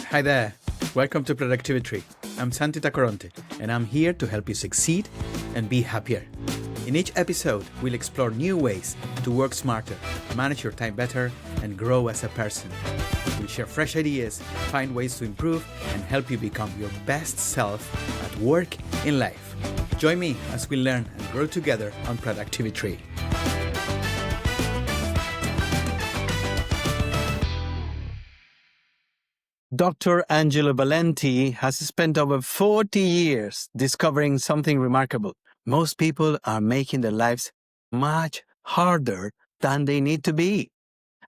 Hi there. Welcome to Productivi-Tree. I'm Santi Tacoronte, and I'm here to help you succeed and be happier. In each episode, we'll explore new ways to work smarter, manage your time better, and grow as a person. We'll share fresh ideas, find ways to improve, and help you become your best self at work, in life. Join me as we learn and grow together on Productivi-Tree. Dr. Angelo Valenti has spent over 40 years discovering something remarkable. Most people are making their lives much harder than they need to be.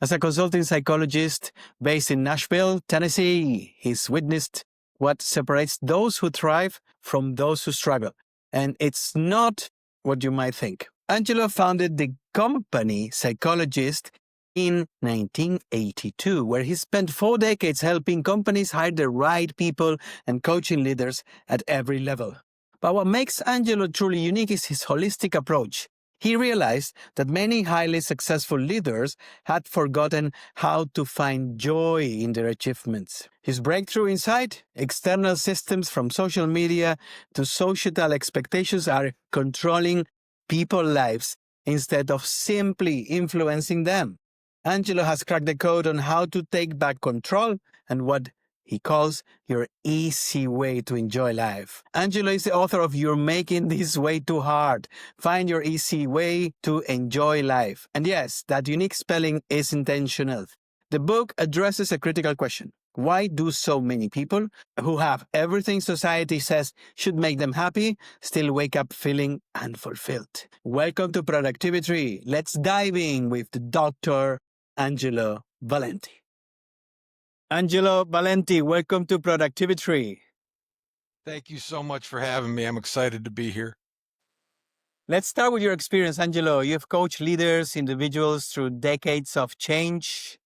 As a consulting psychologist based in Nashville, Tennessee, he's witnessed what separates those who thrive from those who struggle. And it's not what you might think. Angelo founded the company Psychologist in 1982, where he spent 4 decades helping companies hire the right people and coaching leaders at every level. But what makes Angelo truly unique is his holistic approach. He realized that many highly successful leaders had forgotten how to find joy in their achievements. His breakthrough insight: external systems from social media to societal expectations are controlling people's lives instead of simply influencing them. Angelo has cracked the code on how to take back control and what he calls your easy way to enjoy life. Angelo is the author of You're Making This Way Too Hard. Find your easy way to enjoy life. And yes, that unique spelling is intentional. The book addresses a critical question. Why do so many people who have everything society says should make them happy still wake up feeling unfulfilled? Welcome to Productivi-Tree. Let's dive in with Dr. Angelo Valenti. Angelo Valenti, welcome to Productivi-Tree. Thank you so much for having me. I'm excited to be here. Let's start with your experience, Angelo. You've coached leaders, individuals through decades of change,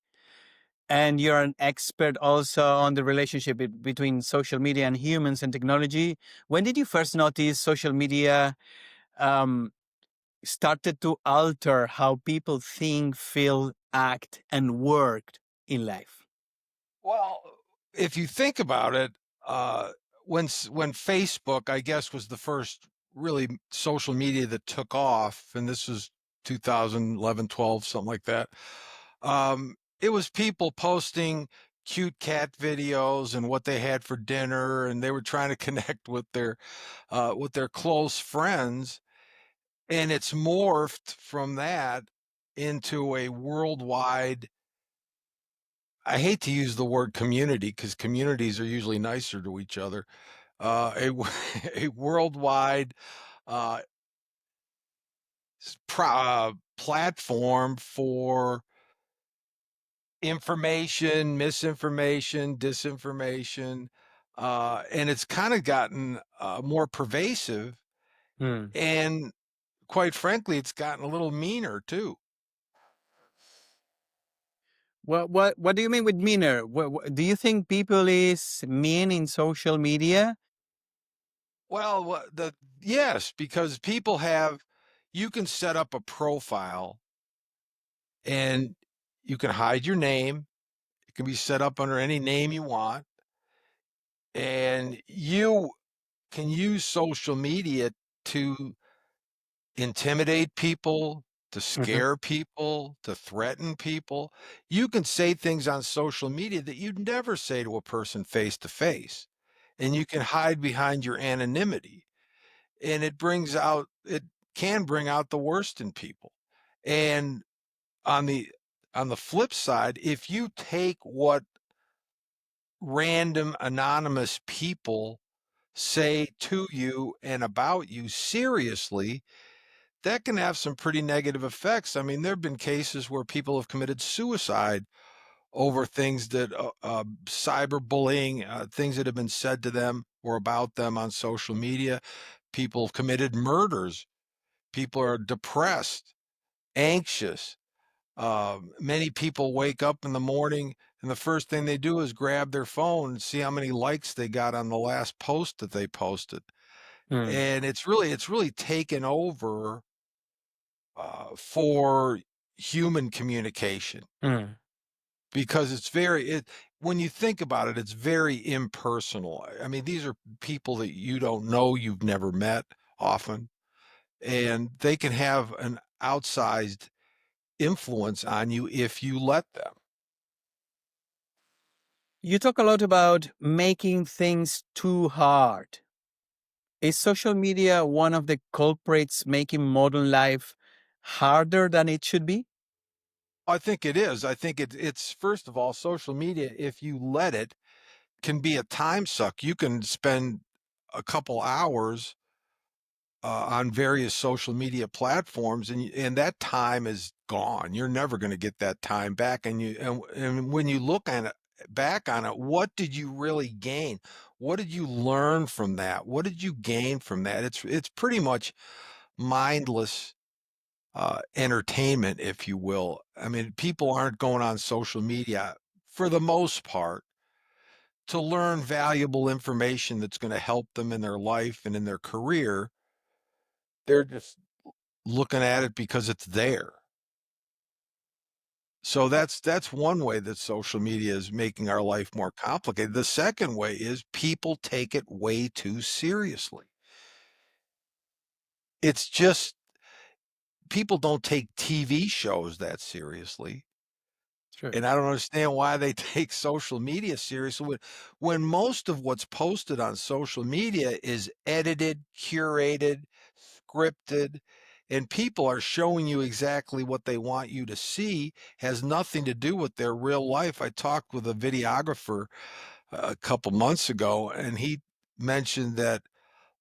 and you're an expert also on the relationship between social media and humans and technology. When did you first notice social media started to alter how people think, feel, act, and work in life? Well, if you think about it, when Facebook, I guess, was the first really social media that took off, and this was 2011, 12, something like that. It was people posting cute cat videos and what they had for dinner, and they were trying to connect with their close friends. And it's morphed from that into a worldwide, I hate to use the word community because communities are usually nicer to each other, a, a worldwide uh, platform for information, misinformation, disinformation. And it's kind of gotten more pervasive. And quite frankly, it's gotten a little meaner too. What do you mean with meaner? Do you think people is mean in social media? Well, yes, because you can set up a profile and you can hide your name. It can be set up under any name you want. And you can use social media to intimidate people, to scare people, to threaten people. You can say things on social media that you'd never say to a person face to face. And you can hide behind your anonymity. And it can bring out the worst in people. And on the flip side, if you take what random anonymous people say to you and about you seriously, that can have some pretty negative effects. I mean, there have been cases where people have committed suicide over things that cyberbullying, things that have been said to them or about them on social media. People have committed murders. People are depressed, anxious. Many people wake up in the morning and the first thing they do is grab their phone and see how many likes they got on the last post that they posted. And it's really taken over for human communication. because when you think about it, it's very impersonal. I mean, these are people that you don't know, you've never met often, and they can have an outsized influence on you if you let them. You talk a lot about making things too hard. Is social media one of the culprits making modern life harder than it should be? I think it is. I think it's first of all, social media, if you let it, can be a time suck. You can spend a couple hours on various social media platforms, and that time is gone. You're never going to get that time back. And when you look at it back on it, what did you really gain? What did you learn from that? What did you gain from that? It's pretty much mindless entertainment, if you will. I mean, people aren't going on social media for the most part to learn valuable information that's going to help them in their life and in their career. They're just looking at it because it's there. So that's one way that social media is making our life more complicated. The second way is people take it way too seriously. It's just people don't take TV shows that seriously. Sure. And I don't understand why they take social media seriously when most of what's posted on social media is edited, curated, scripted, and people are showing you exactly what they want you to see, has nothing to do with their real life. I talked with a videographer a couple months ago, and he mentioned that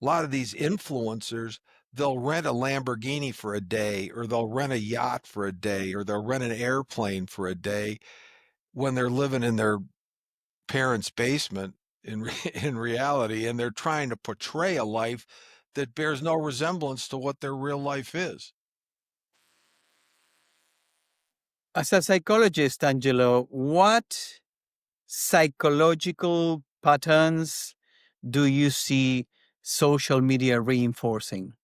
a lot of these influencers, they'll rent a Lamborghini for a day, or they'll rent a yacht for a day, or they'll rent an airplane for a day when they're living in their parents' basement in reality, and they're trying to portray a life that bears no resemblance to what their real life is. As a psychologist, Angelo, what psychological patterns do you see social media reinforcing?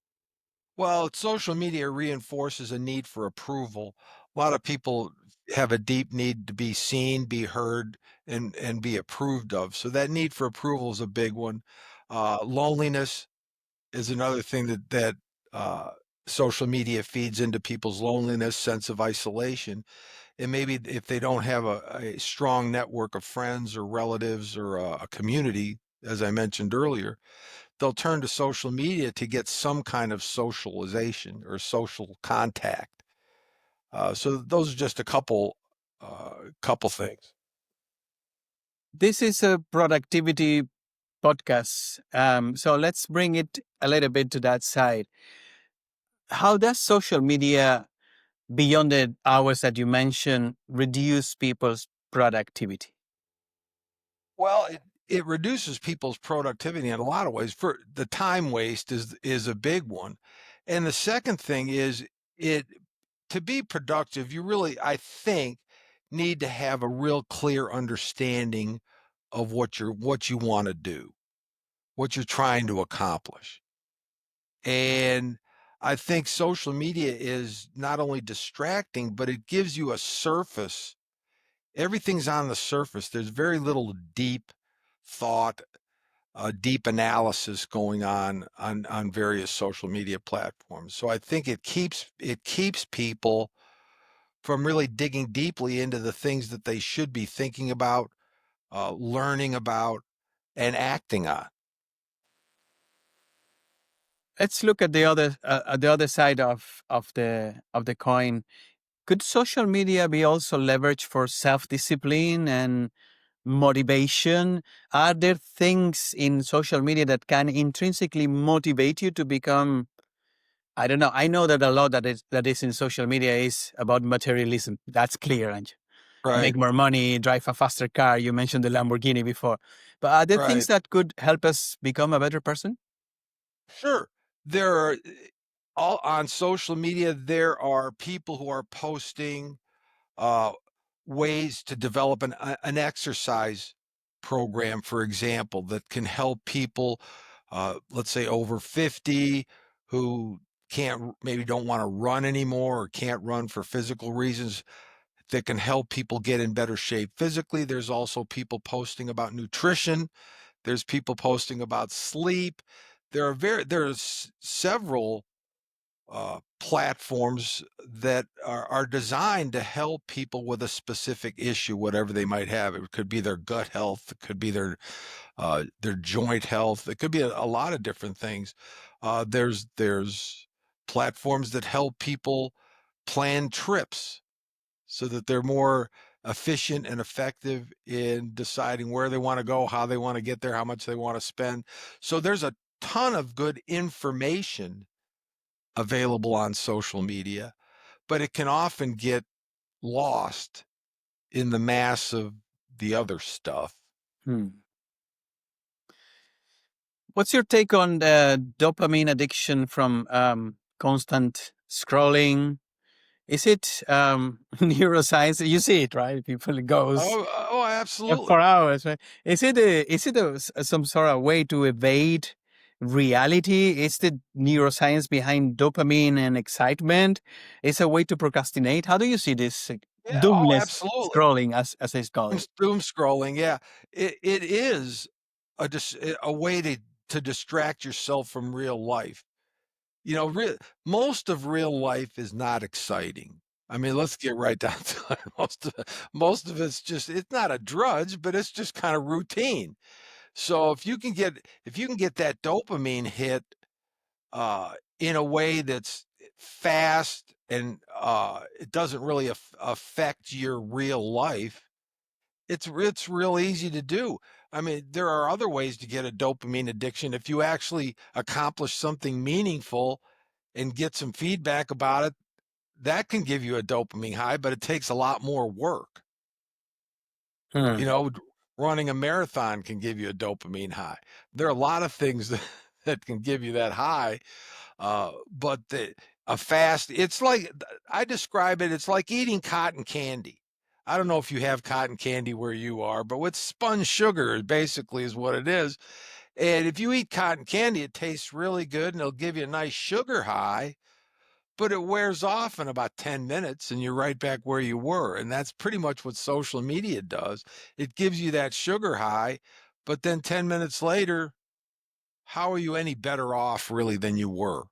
Well, social media reinforces a need for approval. A lot of people have a deep need to be seen, be heard, and be approved of. So that need for approval is a big one. Loneliness is another thing that uh, social media feeds into people's loneliness, sense of isolation. And maybe if they don't have a strong network of friends or relatives or a community, as I mentioned earlier, they'll turn to social media to get some kind of socialization or social contact. So those are just a couple things. This is a productivity podcast. So let's bring it a little bit to that side. How does social media, beyond the hours that you mentioned, reduce people's productivity? Well, it reduces people's productivity in a lot of ways. For the time waste is a big one, and the second thing is it to be productive. You really, I think, need to have a real clear understanding of what you want to do, what you're trying to accomplish. And I think social media is not only distracting, but it gives you a surface. Everything's on the surface. There's very little deep thought, deep analysis going on various social media platforms. So I think it keeps people from really digging deeply into the things that they should be thinking about, learning about, and acting on. Let's look at the other side of the coin. Could social media be also leveraged for self-discipline and motivation? Are there things in social media that can intrinsically motivate you to become, I don't know. I know that a lot that is in social media is about materialism. That's clear, and Right, make more money, drive a faster car. You mentioned the Lamborghini before, but are there things right. that could help us become a better person? Sure. There are all on social media, there are people who are posting uh, ways to develop an exercise program, for example, that can help people, let's say over 50, who maybe don't want to run anymore or can't run for physical reasons, that can help people get in better shape physically. There's also people posting about nutrition. There's people posting about sleep. There's several platforms that are designed to help people with a specific issue, whatever they might have. It could be their gut health, it could be their joint health, it could be a lot of different things. There's platforms that help people plan trips so that they're more efficient and effective in deciding where they want to go, how they want to get there, how much they want to spend. So there's a ton of good information available on social media, but it can often get lost in the mass of the other stuff. Hmm. What's your take on the dopamine addiction from constant scrolling? Is it neuroscience? You see it, right? People goes Oh, absolutely. for hours. Right? Is it some sort of way to evade reality? Is the neuroscience behind dopamine and excitement? Is a way to procrastinate? How do you see this Yeah, oh, doomless absolutely. scrolling, as I call it? Doom scrolling, yeah. It is a way to distract yourself from real life. You know, most of real life is not exciting. I mean, let's get right down to it. Most of it's just it's not a drudge, but it's just kind of routine. So if you can get that dopamine hit in a way that's fast and it doesn't really affect your real life, it's real easy to do. I mean, there are other ways to get a dopamine addiction. If you actually accomplish something meaningful and get some feedback about it, that can give you a dopamine high, but it takes a lot more work. You Hmm. know, running a marathon can give you a dopamine high. There are a lot of things that, that can give you that high, but a fast, it's like, I describe it, it's like eating cotton candy. I don't know if you have cotton candy where you are, but with spun sugar basically is what it is. And if you eat cotton candy, it tastes really good and it'll give you a nice sugar high, but it wears off in about 10 minutes and you're right back where you were. And that's pretty much what social media does. It gives you that sugar high, but then 10 minutes later, how are you any better off really than you were?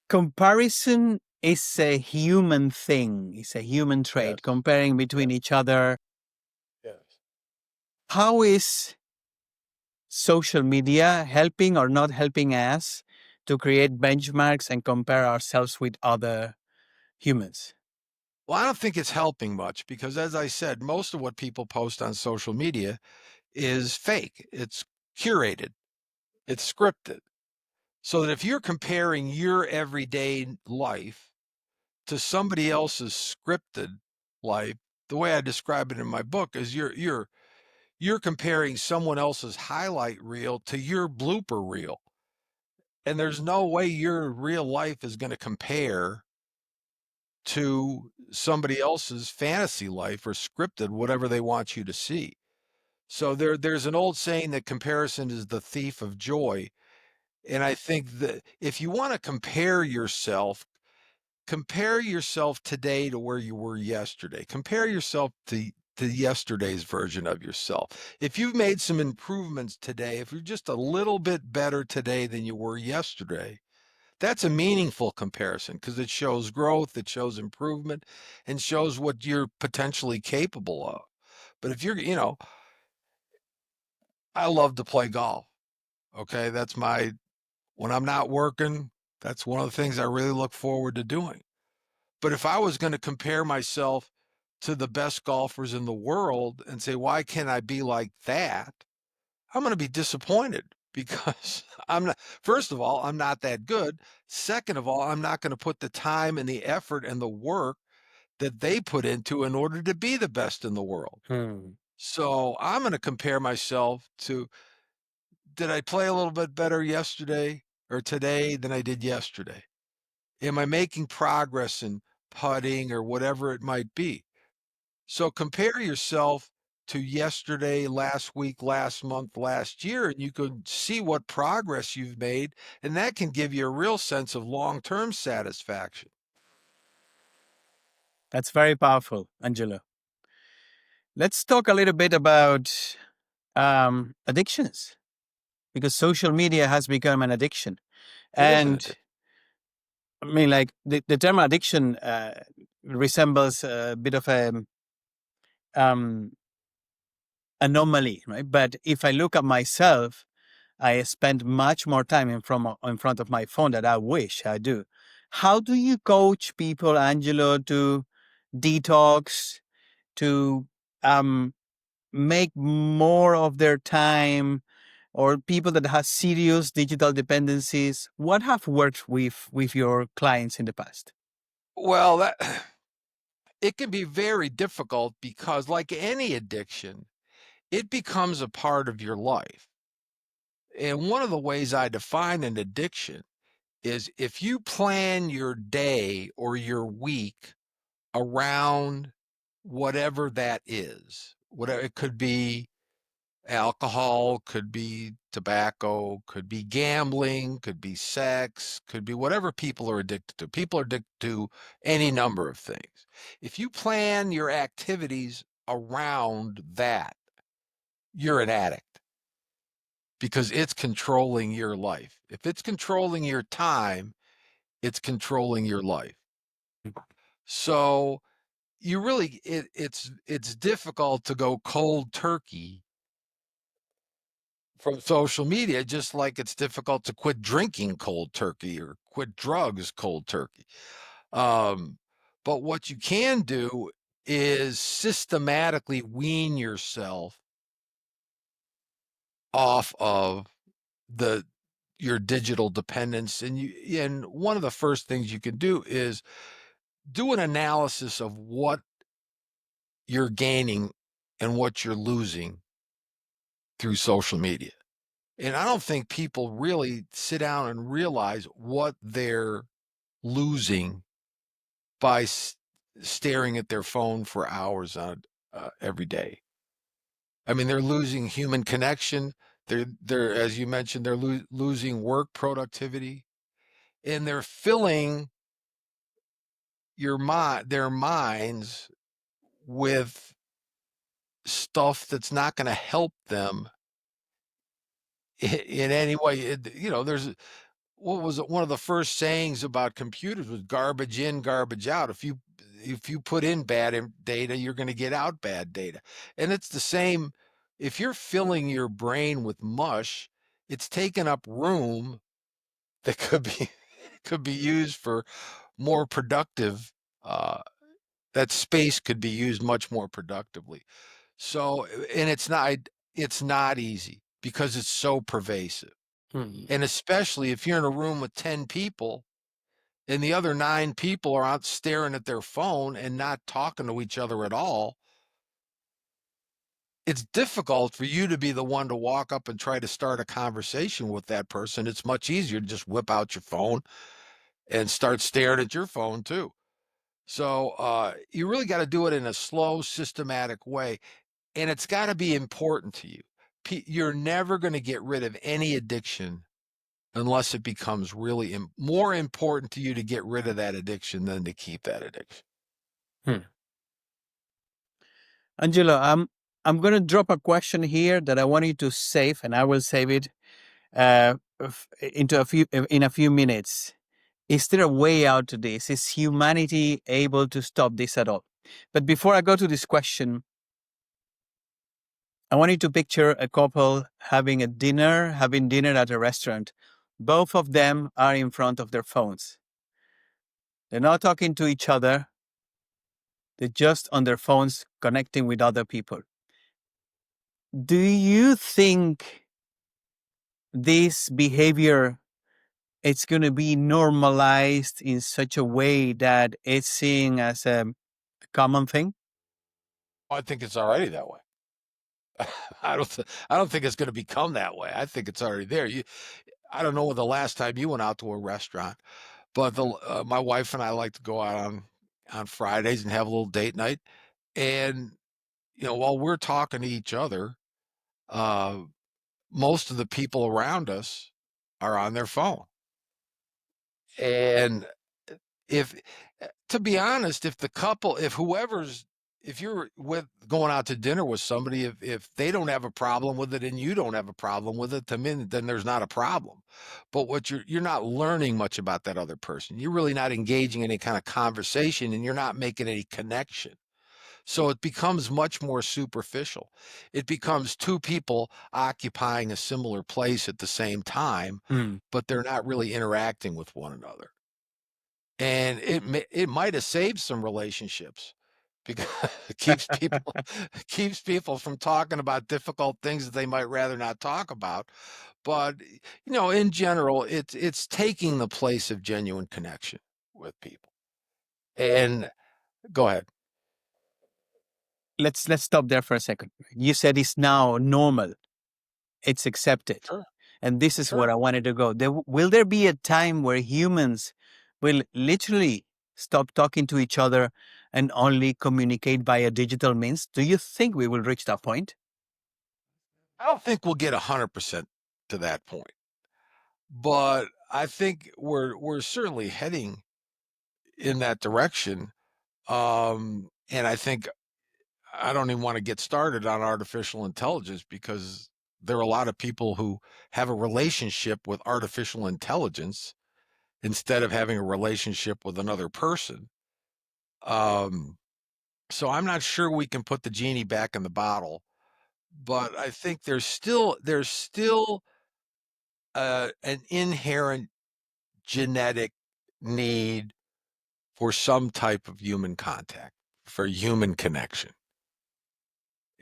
Comparison is a human thing. It's a human trait. Yes. Comparing between each other. Yes. How is social media helping or not helping us to create benchmarks and compare ourselves with other humans? Well, I don't think it's helping much because, as I said, most of what people post on social media is fake. It's curated, it's scripted. So that if you're comparing your everyday life to somebody else's scripted life, the way I describe it in my book is you're comparing someone else's highlight reel to your blooper reel. And there's no way your real life is going to compare to somebody else's fantasy life or scripted, whatever they want you to see. So there's an old saying that comparison is the thief of joy. And I think that if you want to compare yourself today to where you were yesterday. Compare yourself to yesterday's version of yourself. If you've made some improvements today, if you're just a little bit better today than you were yesterday, that's a meaningful comparison because it shows growth, it shows improvement, and shows what you're potentially capable of. But if I love to play golf. Okay. When I'm not working, that's one of the things I really look forward to doing. But if I was going to compare myself to the best golfers in the world and say, why can't I be like that? I'm going to be disappointed because first of all, I'm not that good. Second of all, I'm not going to put the time and the effort and the work that they put into in order to be the best in the world. Hmm. So I'm going to compare myself to, did I play a little bit better yesterday or today than I did yesterday? Am I making progress in putting or whatever it might be? So compare yourself to yesterday, last week, last month, last year, and you could see what progress you've made, and that can give you a real sense of long-term satisfaction. That's very powerful, Angelo. Let's talk a little bit about addictions, because social media has become an addiction. It is an And addiction. I mean, like the term addiction resembles a bit of a um, anomaly, right? But if I look at myself, I spend much more time in front of my phone than I wish I do. How do you coach people, Angelo, to detox, to um, make more of their time, or people that have serious digital dependencies? What have worked with your clients in the past? Well, that it can be very difficult because, like any addiction, it becomes a part of your life. And one of the ways I define an addiction is if you plan your day or your week around whatever that is, whatever it could be, alcohol, could be tobacco, could be gambling, could be sex, could be whatever people are addicted to. People are addicted to any number of things. If you plan your activities around that, you're an addict because it's controlling your life. If it's controlling your time, it's controlling your life. So you really it's difficult to go cold turkey from social media, just like it's difficult to quit drinking cold turkey or quit drugs cold turkey. Um, but what you can do is systematically wean yourself off of the your digital dependence. And one of the first things you can do is do an analysis of what you're gaining and what you're losing through social media. And I don't think people really sit down and realize what they're losing by staring at their phone for hours on every day. I mean, they're losing human connection. They're as you mentioned, they're losing work productivity, and they're filling their minds with stuff that's not going to help them in any way. There's what was it? One of the first sayings about computers was garbage in, garbage out. If you put in bad data, you're going to get out bad data. And it's the same if you're filling your brain with mush, it's taking up room that could be used for more productive that space could be used much more productively. So, and it's not easy because it's so pervasive. Hmm. And especially if you're in a room with 10 people and the other 9 people are out staring at their phone and not talking to each other at all, it's difficult for you to be the one to walk up and try to start a conversation with that person. It's much easier to just whip out your phone and start staring at your phone too. So you really got to do it in a slow, systematic way. And it's got to be important to you. You're never going to get rid of any addiction unless it becomes really more important to you to get rid of that addiction than to keep that addiction. Hmm. Angelo, I'm going to drop a question here that I want you to save, and I will save it in a few minutes. Is there a way out to this? Is humanity able to stop this at all? But before I go to this question, I want you to picture a couple having dinner at a restaurant. Both of them are in front of their phones. They're not talking to each other. They're just on their phones connecting with other people. Do you think this behavior it's going to be normalized in such a way that it's seen as a common thing? I think it's already that way. I don't think it's going to become that way. I think it's already there. I don't know when the last time you went out to a restaurant, but my wife and I like to go out on Fridays and have a little date night, and while we're talking to each other, uh, most of the people around us are on their phone. And if to be honest, if you're with going out to dinner with somebody, if they don't have a problem with it and you don't have a problem with it, to me, then there's not a problem. But what you're not learning much about that other person. You're really not engaging in any kind of conversation, and you're not making any connection. So it becomes much more superficial. It becomes two people occupying a similar place at the same time, Hmm. but they're not really interacting with one another. And it might have saved some relationships because it keeps people from talking about difficult things that they might rather not talk about. But in general, it's taking the place of genuine connection with people. And go ahead. Let's stop there for a second. You said it's now normal. It's accepted. Sure. And this is what Sure. I wanted to go. Will there be a time where humans will literally stop talking to each other and only communicate via digital means? Do you think we will reach that point? I don't think we'll get 100% to that point, but I think we're certainly heading in that direction. And I think I don't even want to get started on artificial intelligence because there are a lot of people who have a relationship with artificial intelligence instead of having a relationship with another person. Um, so I'm not sure we can put the genie back in the bottle, but I think there's still an inherent genetic need for some type of human contact, for human connection.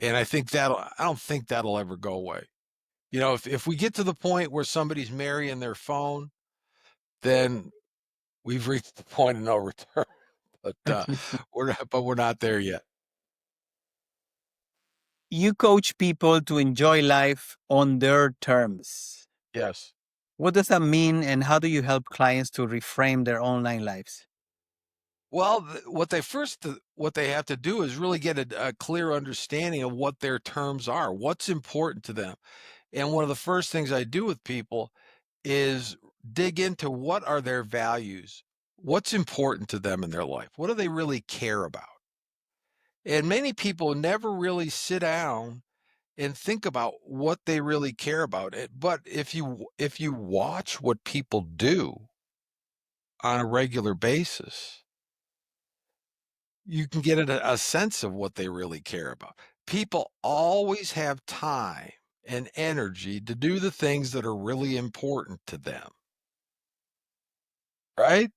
And I don't think that'll ever go away. If we get to the point where somebody's marrying their phone, then we've reached the point of no return. But we're not there yet. You coach people to enjoy life on their terms. Yes. What does that mean, and how do you help clients to reframe their online lives? Well, what they have to do is really get a clear understanding of what their terms are, what's important to them. And one of the first things I do with people is dig into what are their values, what's important to them in their life, what do they really care about. And many people never really sit down and think about what they really care about. But if you watch what people do on a regular basis, you can get a sense of what they really care about. People always have time and energy to do the things that are really important to them, right?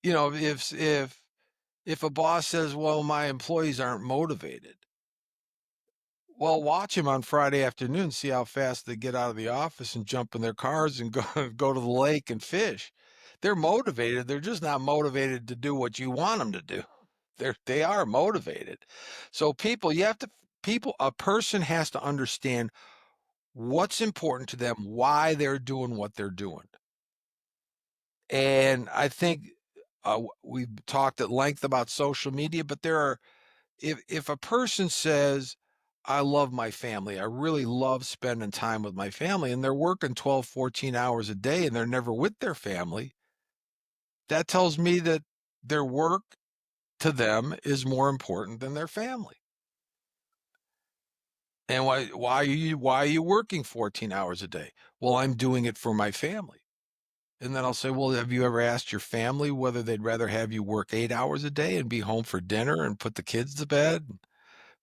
If a boss says, "Well, my employees aren't motivated," well, watch them on Friday afternoon, see how fast they get out of the office and jump in their cars and go go to the lake and fish. They're motivated. They're just not motivated to do what you want them to do. They are motivated. So a person has to understand what's important to them, why they're doing what they're doing. And I think we've talked at length about social media, but if a person says, I love my family, I really love spending time with my family, and they're working 12, 14 hours a day and they're never with their family, that tells me that their work to them is more important than their family. And why are you working 14 hours a day? Well, I'm doing it for my family. And then I'll say, well, have you ever asked your family whether they'd rather have you work 8 hours a day and be home for dinner and put the kids to bed?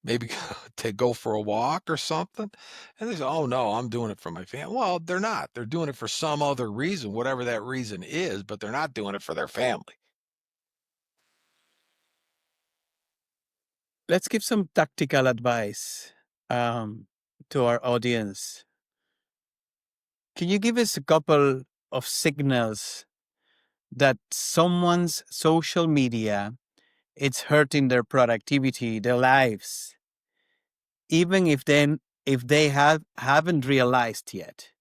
Maybe to go for a walk or something? And they say, oh no, I'm doing it for my family. Well, they're not. They're doing it for some other reason, whatever that reason is, but they're not doing it for their family. Let's give some tactical advice um, to our audience. Can you give us a couple of signals that someone's social media it's hurting their productivity, their lives, even if they haven't realized yet?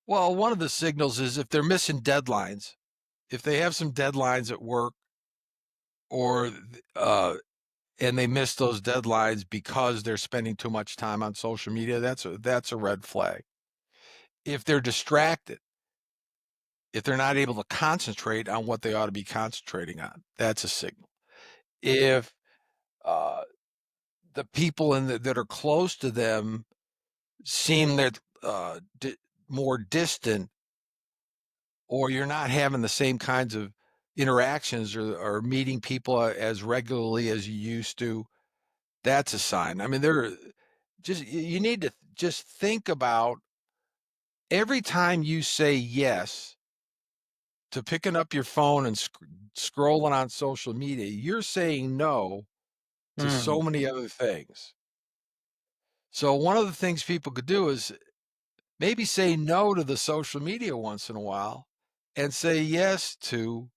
Well, one of the signals is if they're missing deadlines, if they have some deadlines at work or and they miss those deadlines because they're spending too much time on social media, that's a red flag. If they're distracted, if they're not able to concentrate on what they ought to be concentrating on, that's a signal. If uh, the people that are close to them seem that more distant, or you're not having the same kinds of interactions or meeting people as regularly as you used to, that's a sign. I mean, you need to just think about every time you say yes to picking up your phone and scrolling on social media, you're saying no to Hmm. so many other things. So one of the things people could do is maybe say no to the social media once in a while and say yes to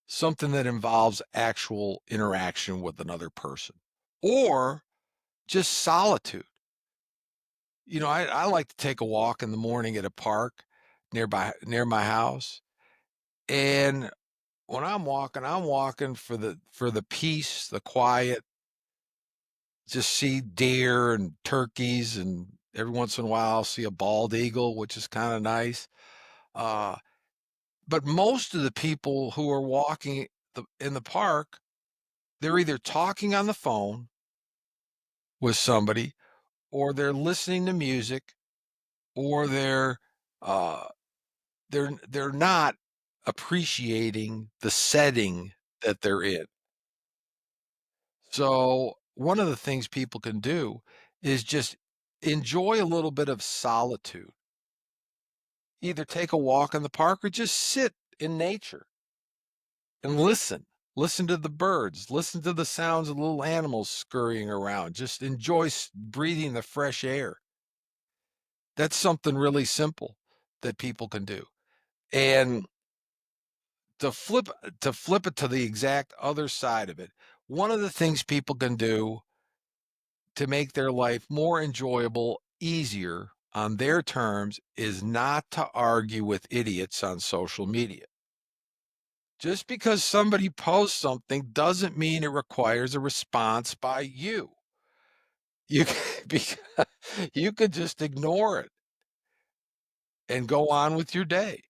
something that involves actual interaction with another person, or just solitude. I like to take a walk in the morning at a park near my house. And when I'm walking for the peace, the quiet, just see deer and turkeys, and every once in a while I'll see a bald eagle, which is kind of nice. Uh, but most of the people who are walking in the park, they're either talking on the phone with somebody, or they're listening to music, or uh, they're not appreciating the setting that they're in. So one of the things people can do is just enjoy a little bit of solitude. Either take a walk in the park or just sit in nature and listen. Listen to the birds, listen to the sounds of little animals scurrying around. Just enjoy breathing the fresh air. That's something really simple that people can do. And to flip it to the exact other side of it, one of the things people can do to make their life more enjoyable, easier on their terms is not to argue with idiots on social media. Just because somebody posts something doesn't mean it requires a response by you. You because you could just ignore it and go on with your day.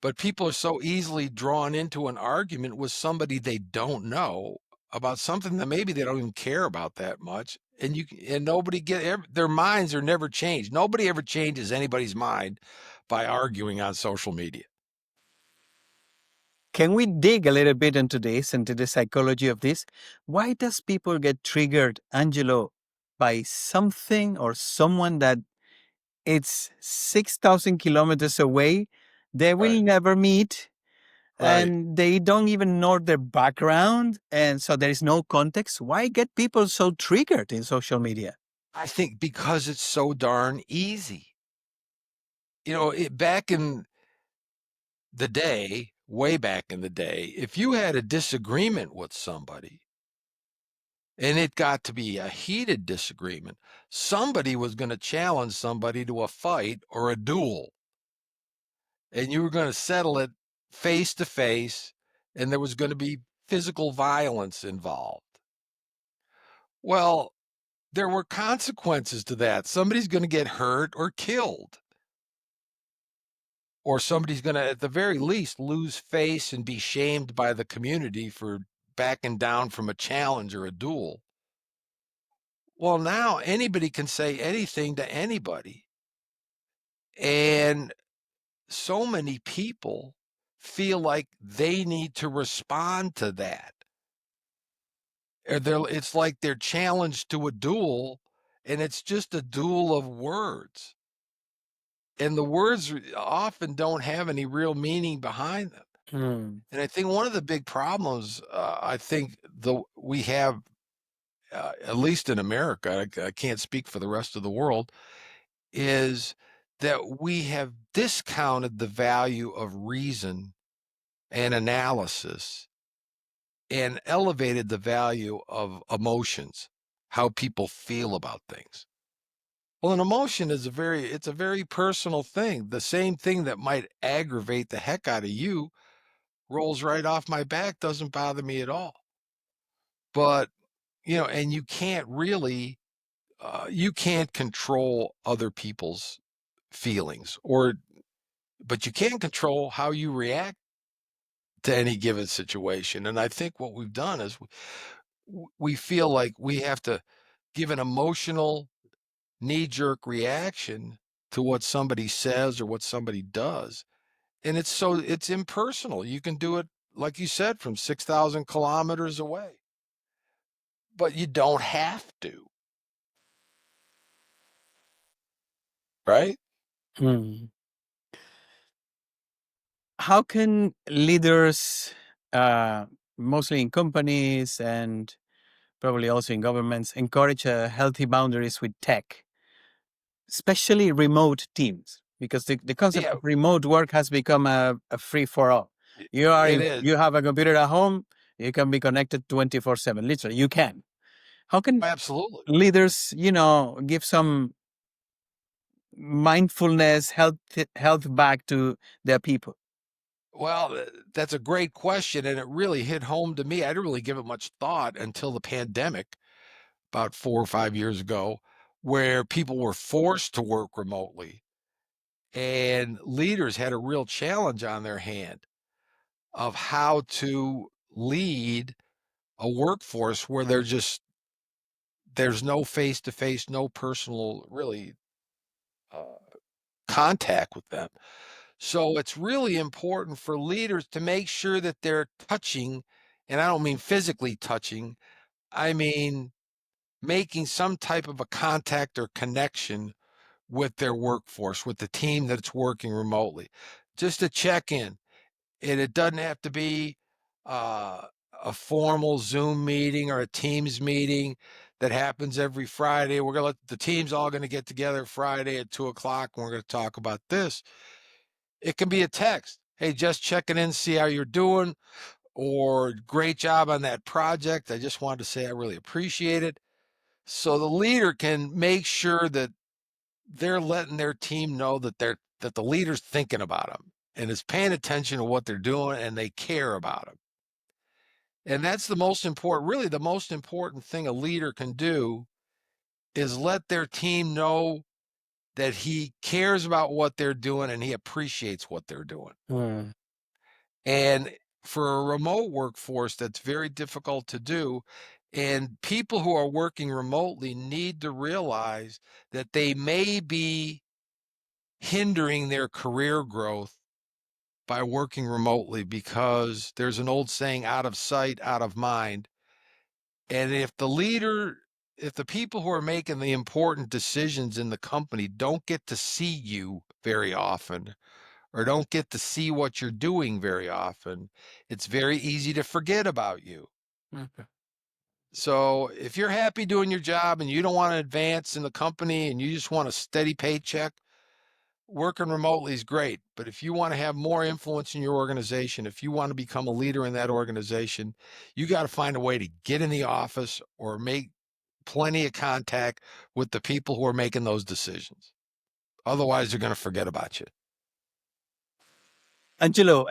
But people are so easily drawn into an argument with somebody they don't know about something that maybe they don't even care about that much. And nobody their minds are never changed. Nobody ever changes anybody's mind by arguing on social media. Can we dig a little bit into this, into the psychology of this? Why does people get triggered, Angelo, by something or someone that it's 6,000 kilometers away? They will Right. never meet Right. and they don't even know their background. And so there is no context. Why get people so triggered in social media? I think because it's so darn easy. Back in the day, way back in the day, if you had a disagreement with somebody, and it got to be a heated disagreement, somebody was going to challenge somebody to a fight or a duel, and you were going to settle it face to face, and there was going to be physical violence involved. Well, there were consequences to that. Somebody's going to get hurt or killed, or somebody's going to, at the very least, lose face and be shamed by the community for backing down from a challenge or a duel. Well, now anybody can say anything to anybody. And so many people feel like they need to respond to that. It's like they're challenged to a duel, and it's just a duel of words. And the words often don't have any real meaning behind them. Hmm. And I think one of the big problems, I think we have, at least in America, I can't speak for the rest of the world, is that we have discounted the value of reason and analysis and elevated the value of emotions, how people feel about things. Well, an emotion is it's a very personal thing. The same thing that might aggravate the heck out of you rolls right off my back, doesn't bother me at all. But, and you can't control other people's feelings, but you can control how you react to any given situation. And I think what we've done is we feel like we have to give an emotional knee-jerk reaction to what somebody says or what somebody does. And it's impersonal. You can do it, like you said, from 6,000 kilometers away, but you don't have to, right? Hmm. How can leaders, uh, mostly in companies and probably also in governments, encourage healthy boundaries with tech, especially remote teams? Because the concept Yeah, of remote work has become a free for all. it is. You have a computer at home, you can be connected 24/7. Literally, you can. How can Absolutely. leaders, give some mindfulness, health back to their people? Well, that's a great question, and it really hit home to me. I didn't really give it much thought until the pandemic about 4 or 5 years ago, where people were forced to work remotely, and leaders had a real challenge on their hand of how to lead a workforce where there's no face to face, no personal really uh, contact with them. So it's really important for leaders to make sure that they're touching, and I don't mean physically touching, I mean making some type of a contact or connection with their workforce, with the team that's working remotely, just to check in. And it doesn't have to be uh, a formal Zoom meeting or a Teams meeting that happens every Friday. We're going to let the team's all going to get together Friday at 2 o'clock and we're going to talk about this. It can be a text. Hey, just checking in, see how you're doing, or great job on that project. I just wanted to say I really appreciate it. So the leader can make sure that they're letting their team know that the leader's thinking about them and is paying attention to what they're doing and they care about them. And that's the most important, really the most important thing a leader can do is let their team know that he cares about what they're doing and he appreciates what they're doing. Mm. And for a remote workforce, that's very difficult to do. And people who are working remotely need to realize that they may be hindering their career growth by working remotely because there's an old saying, out of sight, out of mind. And if the people who are making the important decisions in the company don't get to see you very often or don't get to see what you're doing very often, it's very easy to forget about you. Okay. So if you're happy doing your job and you don't want to advance in the company and you just want a steady paycheck, working remotely is great. But if you want to have more influence in your organization, if you want to become a leader in that organization, you got to find a way to get in the office or make plenty of contact with the people who are making those decisions. Otherwise, they're going to forget about you. Angelo,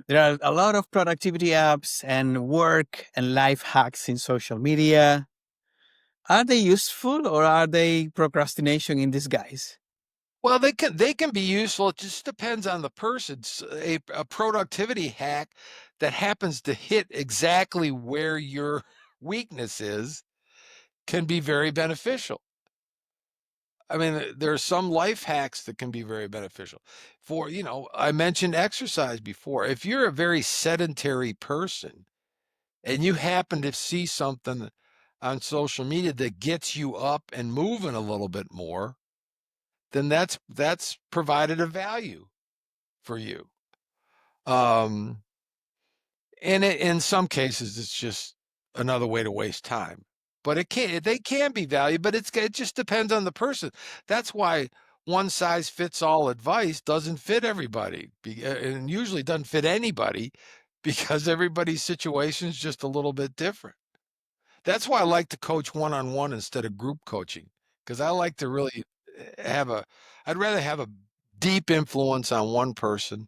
there are a lot of productivity apps and work and life hacks in social media. Are they useful or are they procrastination in disguise? Well, they can be useful. It just depends on the person. A productivity hack that happens to hit exactly where your weakness is can be very beneficial. I mean, there are some life hacks that can be very beneficial. I mentioned exercise before. If you're a very sedentary person and you happen to see something on social media that gets you up and moving a little bit more, then that's provided a value for you. Um, and in some cases, it's just another way to waste time. But they can be valued, but it just depends on the person. That's why one size fits all advice doesn't fit everybody, and usually doesn't fit anybody because everybody's situation is just a little bit different. That's why I like to coach one on one instead of group coaching because I like to really I'd rather have a deep influence on one person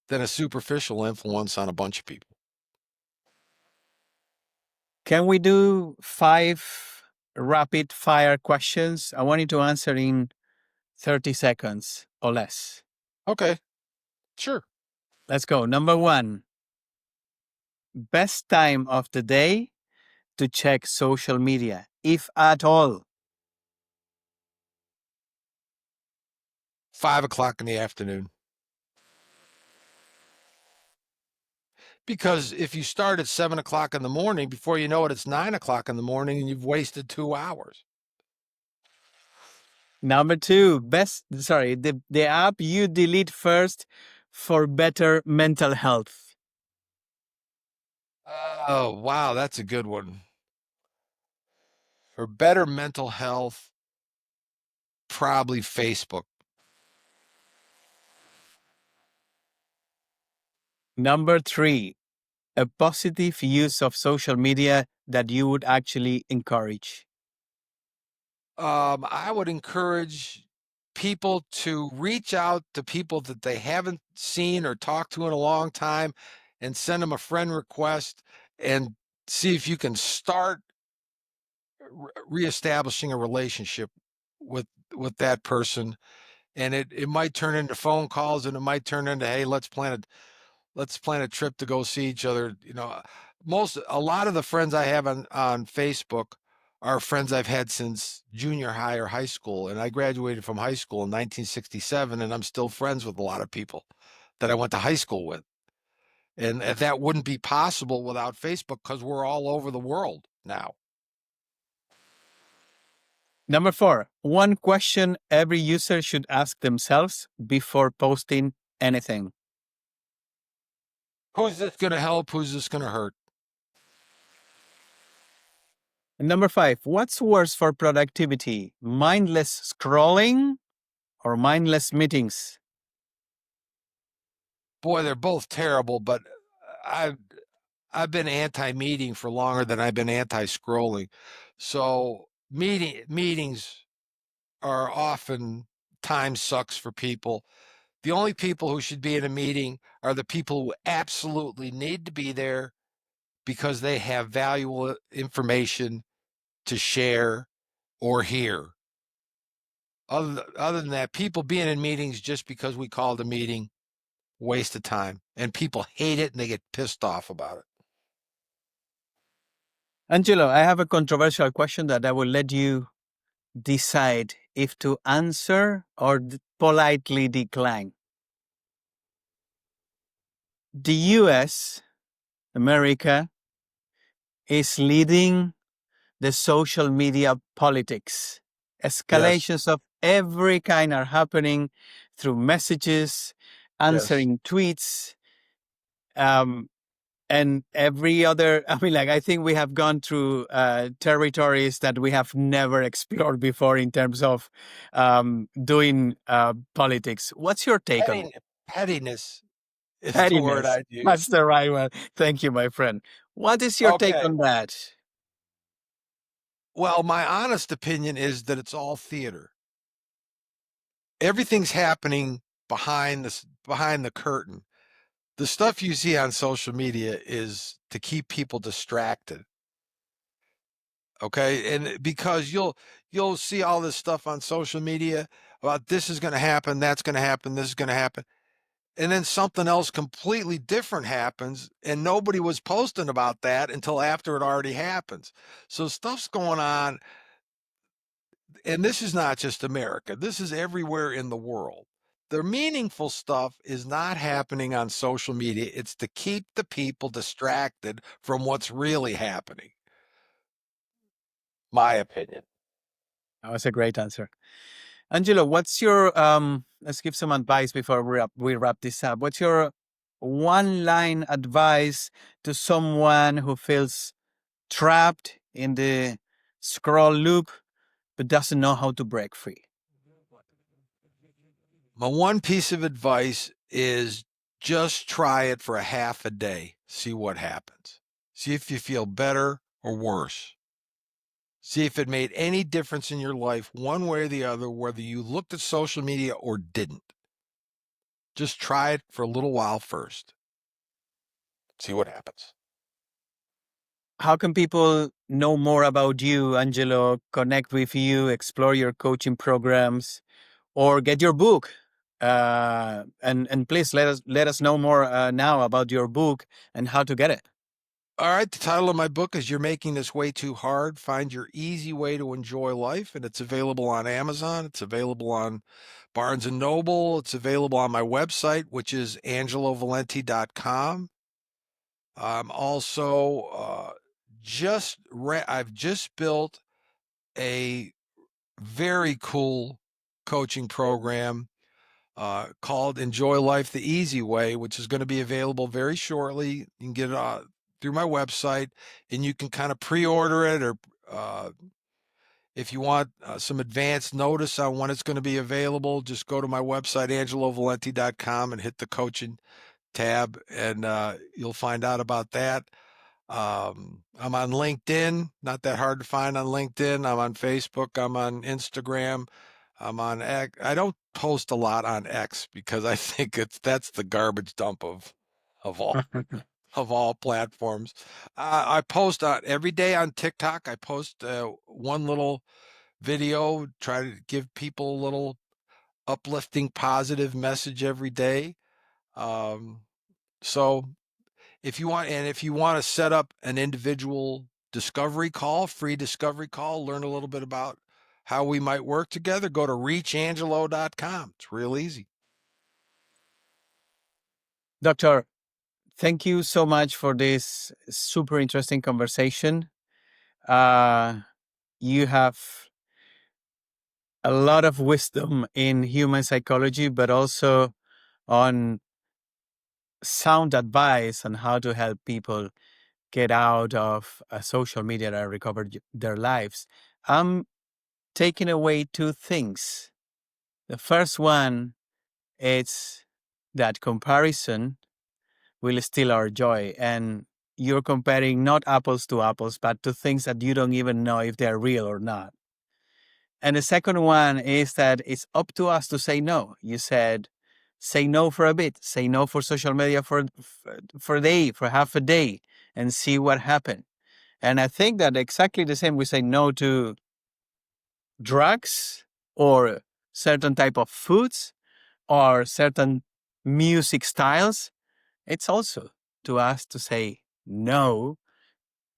than a superficial influence on a bunch of people. Can we do 5 rapid fire questions? I want you to answer in 30 seconds or less. Okay, sure. Let's go. Number 1, best time of the day to check social media, if at all. 5 o'clock in the afternoon. Because if you start at 7 o'clock in the morning, before you know it, it's 9 o'clock in the morning and you've wasted 2 hours. Number 2, the app you delete first for better mental health. Oh, wow, that's a good one. For better mental health, probably Facebook. Number 3, a positive use of social media that you would actually encourage. I would encourage people to reach out to people that they haven't seen or talked to in a long time and send them a friend request and see if you can start reestablishing a relationship with that person. And it might turn into phone calls, and it might turn into, hey, let's plan a trip to go see each other. A lot of the friends I have on Facebook are friends I've had since junior high or high school, and I graduated from high school in 1967, and I'm still friends with a lot of people that I went to high school with. And that wouldn't be possible without Facebook because we're all over the world now. Number 4, one question every user should ask themselves before posting anything. Who's this going to help? Who's this going to hurt? And number 5, what's worse for productivity? Mindless scrolling or mindless meetings? Boy, they're both terrible, but I've I've been anti-meeting for longer than I've been anti-scrolling. So meetings are often time sucks for people. The only people who should be in a meeting are the people who absolutely need to be there because they have valuable information to share or hear. Other than that, people being in meetings just because we called a meeting, waste of time. And people hate it and they get pissed off about it. Angelo, I have a controversial question that I will let you decide if to answer or politely decline. The US, America, is leading the social media politics. Yes. Escalations of every kind are happening through messages, Yes. answering tweets, um, and every other. I mean, like, I think we have gone through territories that we have never explored before in terms of doing politics. What's your take on Pettiness is the word pettiness? I'd That's use. the right one. Thank you, my friend. What is your take Okay. on that? Well, my honest opinion is that it's all theater. Everything's happening behind the curtain. The stuff you see on social media is to keep people distracted. Okay? And because you'll see all this stuff on social media about this is going to happen, that's going to happen, this is going to happen. And then something else completely different happens and nobody was posting about that until after it already happens. So stuff's going on, and this is not just America, this is everywhere in the world. The meaningful stuff is not happening on social media. It's to keep the people distracted from what's really happening. My opinion. That was a great answer. Angelo, what's your let's give some advice before we wrap this up. What's your one line advice to someone who feels trapped in the scroll loop but doesn't know how to break free? My one piece of advice is just try it for a half a day. See what happens. See if you feel better or worse. See if it made any difference in your life one way or the other, whether you looked at social media or didn't. Just try it for a little while first. See what happens. how can people know more about you, Angelo, connect with you, explore your coaching programs, or get your book? And please let us know more now about your book and how to get it. All right, the title of my book is You're Making This Way Too Hard. Find Your Easy Way to Enjoy Life, and it's available on Amazon. It's available on Barnes & Noble. It's available on my website, which is angelovalenti.com. I'm also I've just built a very cool coaching program called Enjoy Life the Easy Way, which is going to be available very shortly. You can get it through my website, and you can kind of pre-order it, or if you want some advance notice on when it's going to be available, just go to my website, angelovalenti.com, and hit the coaching tab, and you'll find out about that. I'm on LinkedIn, not that hard to find on LinkedIn. I'm on Facebook. I'm on Instagram. I'm on X. I don't post a lot on X because I think that's the garbage dump of all platforms. I post every day on TikTok. I post one little video, try to give people a little uplifting, positive message every day. So if you want to set up an individual discovery call, free discovery call, learn a little bit about how we might work together, go to reachangelo.com. It's real easy. Doctor, thank you so much for this super interesting conversation. You have a lot of wisdom in human psychology, but also on sound advice on how to help people get out of social media and recover their lives. I'm taking away two things. The first one is that comparison will steal our joy. And you're comparing not apples to apples, but to things that you don't even know if they're real or not. And the second one is that it's up to us to say no. You said, say no for a bit, say no for social media for a day, for half a day, and see what happens. And I think that exactly the same, we say no to drugs or certain type of foods or certain music styles. It's also to us to say no,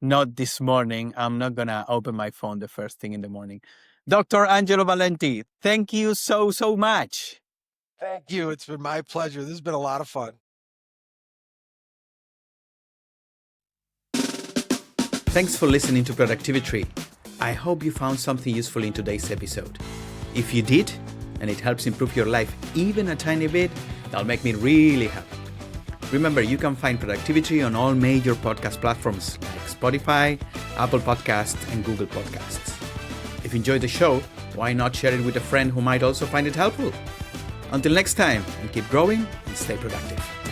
not this morning. I'm not going to open my phone the first thing in the morning. Dr. Angelo Valenti, thank you so much. Thank you. It's been my pleasure. This has been a lot of fun. Thanks for listening to Productivi-Tree. I hope you found something useful in today's episode. If you did, and it helps improve your life even a tiny bit, that'll make me really happy. Remember, you can find Productivi-Tree on all major podcast platforms like Spotify, Apple Podcasts, and Google Podcasts. If you enjoyed the show, why not share it with a friend who might also find it helpful? Until next time, and keep growing and stay productive.